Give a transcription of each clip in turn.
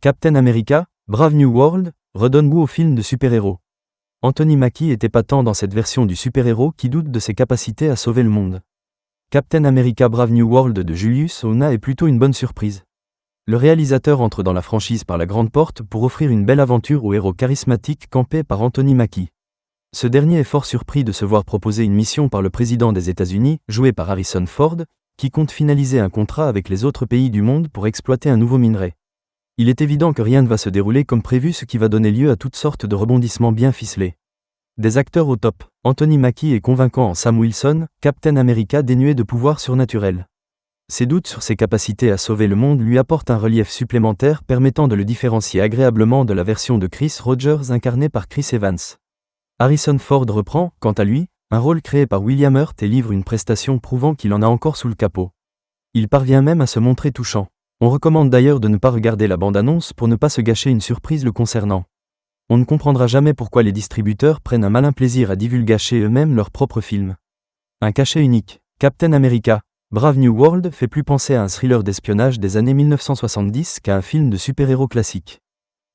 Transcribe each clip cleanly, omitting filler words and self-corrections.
Captain America, Brave New World, redonne goût au film de super-héros. Anthony Mackie est épatant dans cette version du super-héros qui doute de ses capacités à sauver le monde. Captain America Brave New World de Julius Onah est plutôt une bonne surprise. Le réalisateur entre dans la franchise par la grande porte pour offrir une belle aventure au héros charismatique campé par Anthony Mackie. Ce dernier est fort surpris de se voir proposer une mission par le président des États-Unis, joué par Harrison Ford, qui compte finaliser un contrat avec les autres pays du monde pour exploiter un nouveau minerai. Il est évident que rien ne va se dérouler comme prévu, ce qui va donner lieu à toutes sortes de rebondissements bien ficelés. Des acteurs au top, Anthony Mackie est convaincant en Sam Wilson, Captain America dénué de pouvoirs surnaturels. Ses doutes sur ses capacités à sauver le monde lui apportent un relief supplémentaire permettant de le différencier agréablement de la version de Chris Rogers incarnée par Chris Evans. Harrison Ford reprend, quant à lui, un rôle créé par William Hurt et livre une prestation prouvant qu'il en a encore sous le capot. Il parvient même à se montrer touchant. On recommande d'ailleurs de ne pas regarder la bande-annonce pour ne pas se gâcher une surprise le concernant. On ne comprendra jamais pourquoi les distributeurs prennent un malin plaisir à divulgacher eux-mêmes leurs propres films. Un cachet unique, Captain America, Brave New World fait plus penser à un thriller d'espionnage des années 1970 qu'à un film de super-héros classique.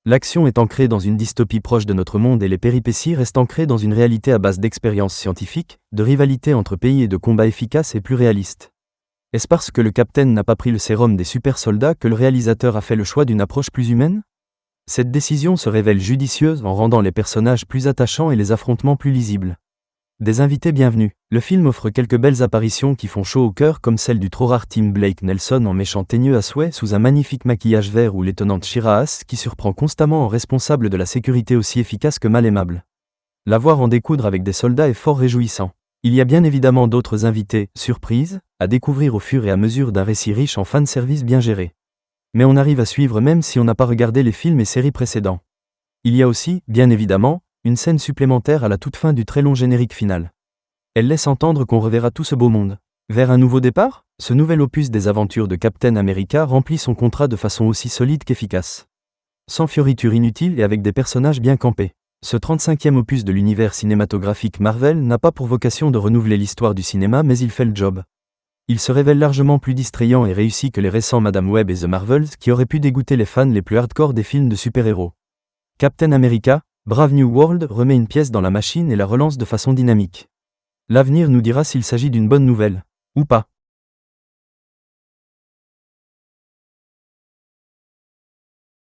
L'action est ancrée dans une dystopie proche de notre monde et les péripéties restent ancrées dans une réalité à base d'expériences scientifiques, de rivalité entre pays et de combats efficaces et plus réalistes. Est-ce parce que le Capitaine n'a pas pris le sérum des super-soldats que le réalisateur a fait le choix d'une approche plus humaine ? Cette décision se révèle judicieuse en rendant les personnages plus attachants et les affrontements plus lisibles. Des invités bienvenus, le film offre quelques belles apparitions qui font chaud au cœur comme celle du trop rare Tim Blake Nelson en méchant teigneux à souhait sous un magnifique maquillage vert ou l'étonnante Shira Haas qui surprend constamment en responsable de la sécurité aussi efficace que mal aimable. La voir en découdre avec des soldats est fort réjouissant. Il y a bien évidemment d'autres invités, surprises, à découvrir au fur et à mesure d'un récit riche en fanservice bien géré. Mais on arrive à suivre même si on n'a pas regardé les films et séries précédents. Il y a aussi, bien évidemment, une scène supplémentaire à la toute fin du très long générique final. Elle laisse entendre qu'on reverra tout ce beau monde. Vers un nouveau départ, ce nouvel opus des aventures de Captain America remplit son contrat de façon aussi solide qu'efficace. Sans fioritures inutiles et avec des personnages bien campés. Ce 35e opus de l'univers cinématographique Marvel n'a pas pour vocation de renouveler l'histoire du cinéma mais il fait le job. Il se révèle largement plus distrayant et réussi que les récents Madame Web et The Marvels qui auraient pu dégoûter les fans les plus hardcore des films de super-héros. Captain America, Brave New World remet une pièce dans la machine et la relance de façon dynamique. L'avenir nous dira s'il s'agit d'une bonne nouvelle, ou pas.